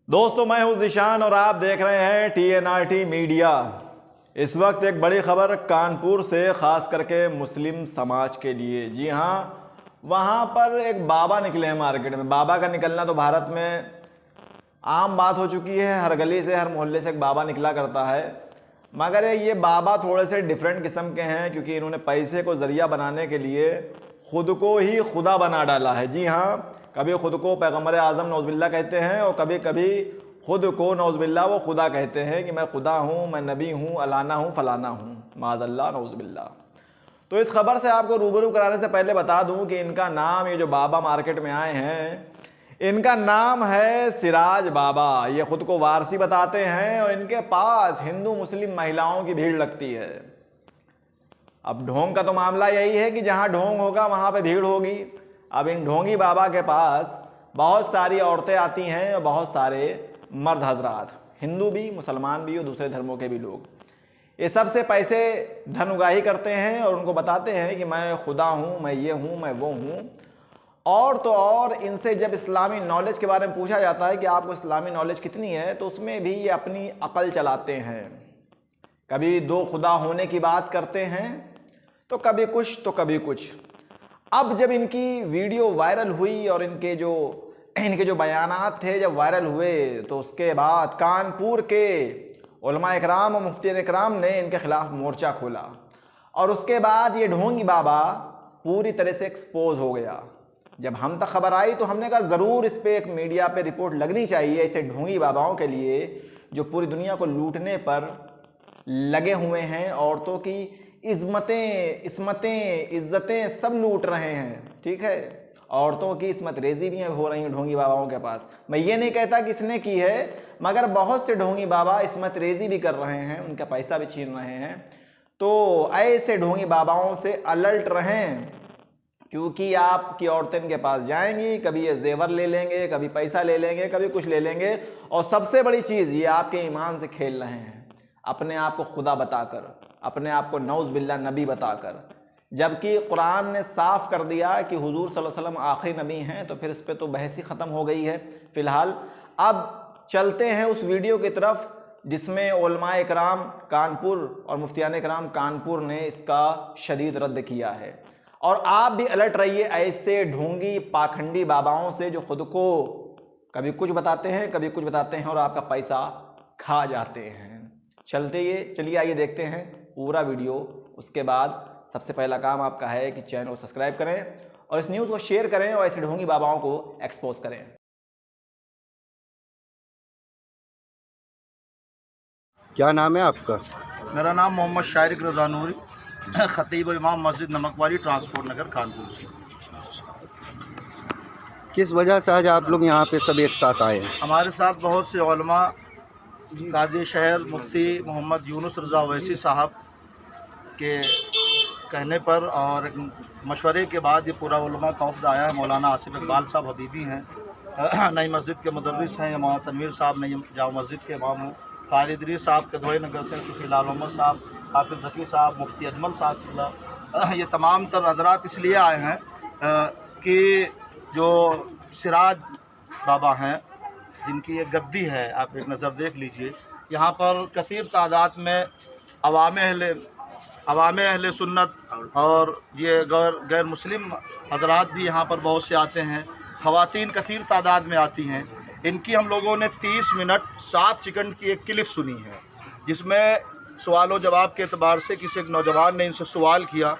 दोस्तों मैं हूं ज़ीशान और आप देख रहे हैं TNRT मीडिया। इस वक्त एक बड़ी खबर कानपुर से, ख़ास करके मुस्लिम समाज के लिए। जी हाँ, वहाँ पर एक बाबा निकले हैं मार्केट में। बाबा का निकलना तो भारत में आम बात हो चुकी है। हर गली से, हर मोहल्ले से एक बाबा निकला करता है। मगर ये बाबा थोड़े से डिफरेंट किस्म के हैं, क्योंकि इन्होंने पैसे को ज़रिया बनाने के लिए खुद को ही खुदा बना डाला है। जी हाँ, कभी खुद को पैगम्बर आज़म नौज़बिल्ला कहते हैं और कभी कभी खुद को नौज़बिल्ला वो खुदा कहते हैं कि मैं खुदा हूँ, मैं नबी हूँ, अलाना हूँ, फलाना हूँ, माज़ल्ला नौज़बिल्ला। तो इस खबर से आपको रूबरू कराने से पहले बता दूँ कि इनका नाम, ये जो बाबा मार्केट में आए हैं, इनका नाम है सिराज बाबा। ये खुद को वारसी बताते हैं और इनके पास हिंदू मुस्लिम महिलाओं की भीड़ लगती है। अब ढोंग का तो मामला यही है कि जहाँ ढोंग होगा वहाँ पे भीड़ होगी। अब इन ढोंगी बाबा के पास बहुत सारी औरतें आती हैं और बहुत सारे मर्द हजरात, हिंदू भी, मुसलमान भी और दूसरे धर्मों के भी लोग। ये सबसे पैसे धन उगाही करते हैं और उनको बताते हैं कि मैं खुदा हूँ, मैं ये हूँ, मैं वो हूँ। और तो और इनसे जब इस्लामी नॉलेज के बारे में पूछा जाता है कि आपको इस्लामी नॉलेज कितनी है, तो उसमें भी ये अपनी अकल चलाते हैं। कभी दो खुदा होने की बात करते हैं, तो कभी कुछ तो कभी कुछ। अब जब इनकी वीडियो वायरल हुई और इनके जो बयानात थे जब वायरल हुए, तो उसके बाद कानपुर के उलमा इकराम और मुफ्ती इकराम ने इनके खिलाफ मोर्चा खोला। और उसके बाद ये ढोंगी बाबा पूरी तरह से एक्सपोज हो गया। जब हम तक खबर आई तो हमने कहा ज़रूर इस पर एक मीडिया पे रिपोर्ट लगनी चाहिए, ऐसे ढोंगी बाबाओं के लिए जो पूरी दुनिया को लूटने पर लगे हुए हैं, औरतों की इस्मतें इज्जतें सब लूट रहे हैं। ठीक है, औरतों की इस्मत रेजी भी हो रही है ढोंगी बाबाओं के पास। मैं ये नहीं कहता कि इसने की है, मगर बहुत से ढोंगी बाबा इस्मत रेजी भी कर रहे हैं, उनका पैसा भी छीन रहे हैं। तो ऐसे ढोंगी बाबाओं से अलर्ट रहें, क्योंकि आपकी औरतें इनके पास जाएंगी, कभी ये जेवर ले लेंगे, कभी पैसा ले लेंगे, कभी कुछ ले लेंगे। और सबसे बड़ी चीज़, ये आपके ईमान से खेल रहे हैं, अपने आप को खुदा बताकर, अपने आप को नौज़ बिल्ला नबी बताकर। जबकि कुरान ने साफ कर दिया कि हुजूर सल्लल्लाहु अलैहि वसल्लम आखिरी नबी हैं, तो फिर इस पर तो बहस ही ख़त्म हो गई है फ़िलहाल। अब चलते हैं उस वीडियो की तरफ जिसमें उलमाए इकराम कानपुर और मुफ्तियान इकराम कानपुर ने इसका शदीद रद्द किया है। और आप भी अलर्ट रहिए ऐसे ढोंगी पाखंडी बाबाओं से जो खुद को कभी कुछ बताते हैं, कभी कुछ बताते हैं और आपका पैसा खा जाते हैं। चलिए आइए देखते हैं पूरा वीडियो। उसके बाद सबसे पहला काम आपका है कि चैनल को सब्सक्राइब करें और इस न्यूज़ को शेयर करें और ऐसे ढोंगी बाबाओं को एक्सपोज करें। क्या नाम है आपका? मेरा नाम मोहम्मद शारिक रज़ा नूरी, खतीब इमाम मस्जिद नमकवाली, ट्रांसपोर्ट नगर, कानपुर से। किस वजह से आज आप लोग यहाँ पे सब एक साथ आए हैं? हमारे साथ बहुत से उलमा, काजी शहर मुफ्ती मोहम्मद यूनुस रज़ा वैसी साहब के कहने पर और मशवरे के बाद ये पूरा उलमा का वफ़द आया है। मौलाना आसिफ इकबाल साहब हबीबी हैं, नई मस्जिद के मुदर्रिस हैं, मौलाना तनवीर साहब नई जामा मस्जिद के इमाम हैं, कारी इदरीस साहब के धोए नगर से सुफी लाल मोहम्मद साहब, हाफिज़ ज़की साहब, मुफ्ती अजमल साहब, ये तमाम तर हज़रात इसलिए आए हैं कि जो सिराज बाबा हैं, जिनकी ये गद्दी है, आप एक नज़र देख लीजिए। यहाँ पर कसीर तादाद में अवाम अहले सुन्नत और ये गैर मुस्लिम हजरात भी यहाँ पर बहुत से आते हैं। ख़वातीन कसीर तादाद में आती हैं। इनकी हम लोगों ने 30 मिनट 7 सेकंड की एक क्लिप सुनी है, जिसमें सवाल व जवाब के एतबार से किसी एक नौजवान ने इनसे सवाल किया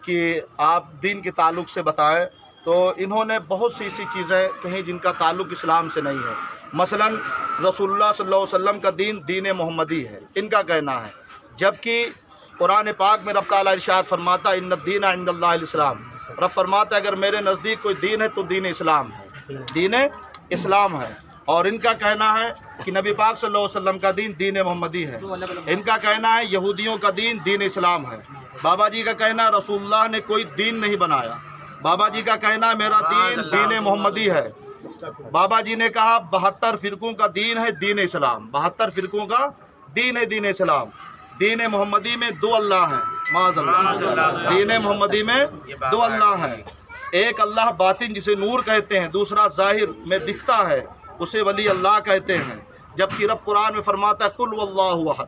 कि आप दीन के ताल्लुक़ से बताएं। तो इन्होंने बहुत सी ऐसी चीज़ें कहीं जिनका ताल्लुक़ इस्लाम से नहीं है। मसलन रसूलुल्लाह सल्लल्लाहु अलैहि वसल्लम का दीन दीन मोहम्मदी है, इनका कहना है। जबकि कुरान पाक में रब ताला इरशाद फरमाता है, इन्नद-दीन इंदल्लाहिल इस्लाम। रब फरमाता है अगर मेरे नज़दीक कोई दीन है तो दीन इस्लाम है, दीन इस्लाम है। और इनका कहना है कि नबी पाक सल्लल्लाहु अलैहि वसल्लम का दीन दीन मोहम्मदी है। इनका कहना है यहूदियों का दीन दीन इस्लाम है। बाबा जी का कहना है रसूलुल्लाह ने कोई दीन नहीं बनाया। बाबा जी का कहना है मेरा दीन दीन मोहम्मदी है। बाबा जी ने कहा 72 फ़िरक़ों का दीन है दीन इस्लाम, 72 फ़िरक़ों का दीन है दीन इस्लाम। दीन मोहम्मदी में 2 अल्लाह हैं, माज़अल्लाह। दीन मोहम्मदी में 2 अल्लाह हैं, एक अल्लाह बातिन जिसे नूर कहते हैं, दूसरा ज़ाहिर में दिखता है। उसे वली अल्लाह कहते हैं, जबकि रब कुरान में फरमाता है कुल वल्लाहु अहद,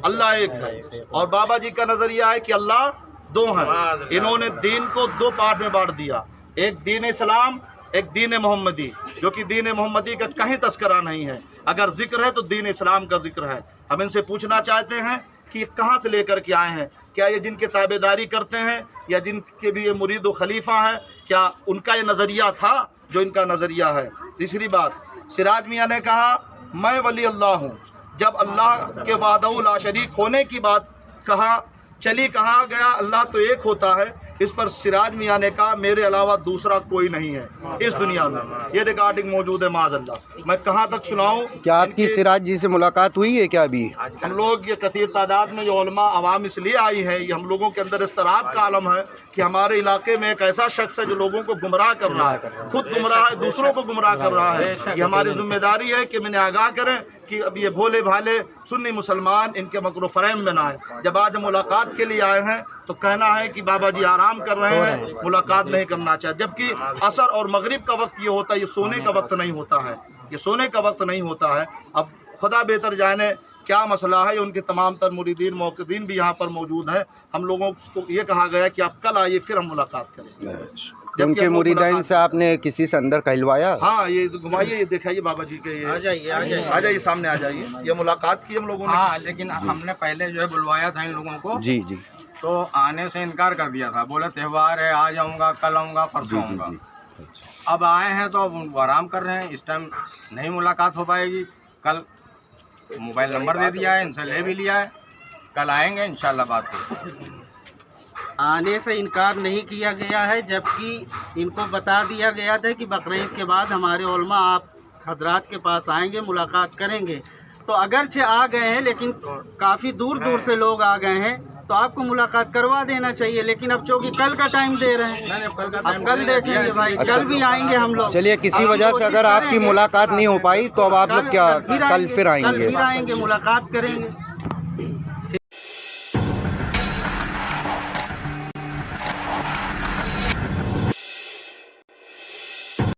अल्लाह एक है। और बाबा जी का नज़रिया है कि अल्लाह दो हैं। इन्होंने दीन को दो पार्ट में बांट दिया, एक दीन इस्लाम, एक दीन मोहम्मदी, जो कि दीन मोहम्मदी का कहीं तस्करा नहीं है। अगर जिक्र है तो दीन इस्लाम का जिक्र है। हम इनसे पूछना चाहते हैं कि ये कहाँ से लेकर के आए हैं, क्या ये जिनके ताबेदारी करते हैं या जिनके भी ये मुरीद व खलीफा हैं, क्या उनका ये नज़रिया था जो इनका नज़रिया है। तीसरी बात, सिराज मियाँ ने कहा मैं वली अल्लाह हूँ। जब अल्लाह के वादहू ला शरीक होने की बात कहा गया अल्लाह तो एक होता है, इस पर सिराज मियाँ ने कहा मेरे अलावा दूसरा कोई नहीं है इस दुनिया में। ये रिकॉर्डिंग मौजूद है माज़अल्लाह। मैं कहाँ तक सुनाऊँ? क्या आपकी सिराज जी से मुलाकात हुई है क्या अभी? हम लोग ये कसीर तादाद में जो उलमा अवाम इसलिए आई है, ये हम लोगों के अंदर इस्तराब का आलम है कि हमारे इलाके में एक ऐसा शख्स है जो लोगों को गुमराह कर रहा है, खुद गुमराह है, दूसरों को गुमराह कर रहा है। ये हमारी जिम्मेदारी है कि मैंने आगाह करें कि अब ये भोले भाले सुन्नी मुसलमान इनके मकरो फरेम में ना आए। जब आज हम मुलाकात के लिए आए हैं तो कहना है कि बाबा जी आराम कर रहे हैं, मुलाकात नहीं करना चाहिए। जबकि असर और मगरिब का वक्त ये होता है, ये सोने का वक्त नहीं होता है, ये सोने का वक्त नहीं होता है। अब खुदा बेहतर जाने क्या मसला है। उनके तमाम तर मुरीदीन मौक़िदीन भी यहाँ पर मौजूद हैं। हम लोगों को ये कहा गया कि आप कल आइए फिर हम मुलाकात करेंगे। उनके मुरीदाइन से आपने किसी से अंदर कहलवाया? हाँ, ये घुमाइए, ये दिखाइए बाबा जी के, ये आ जाइए सामने आ जाइए। ये मुलाकात की हम लोगों ने। हाँ, लेकिन हमने पहले जो है बुलवाया था इन लोगों को जी जी, तो आने से इनकार कर दिया था, बोला त्यौहार है, आ जाऊंगा, कल आऊंगा, परसों आऊंगा। अब आए हैं तो अब वो आराम कर रहे हैं, इस टाइम नहीं मुलाकात हो पाएगी। कल मोबाइल नंबर दे दिया है, इनसे ले भी लिया है, कल आएंगे इंशाल्लाह बात करेंगे। आने से इनकार नहीं किया गया है, जबकि इनको बता दिया गया था कि बकरीद के बाद हमारे उलमा आप हजरात के पास आएंगे, मुलाकात करेंगे। तो अगरचे आ गए हैं, लेकिन काफ़ी दूर दूर से लोग आ गए हैं, तो आपको मुलाकात करवा देना चाहिए। लेकिन अब चूँकि कल का टाइम दे रहे हैं, अब कल देखेंगे भाई, कल भी आएंगे हम लोग। चलिए, किसी वजह से अगर आपकी मुलाकात नहीं हो पाई तो अब आप लोग क्या कल फिर आएंगे? मुलाकात करेंगे।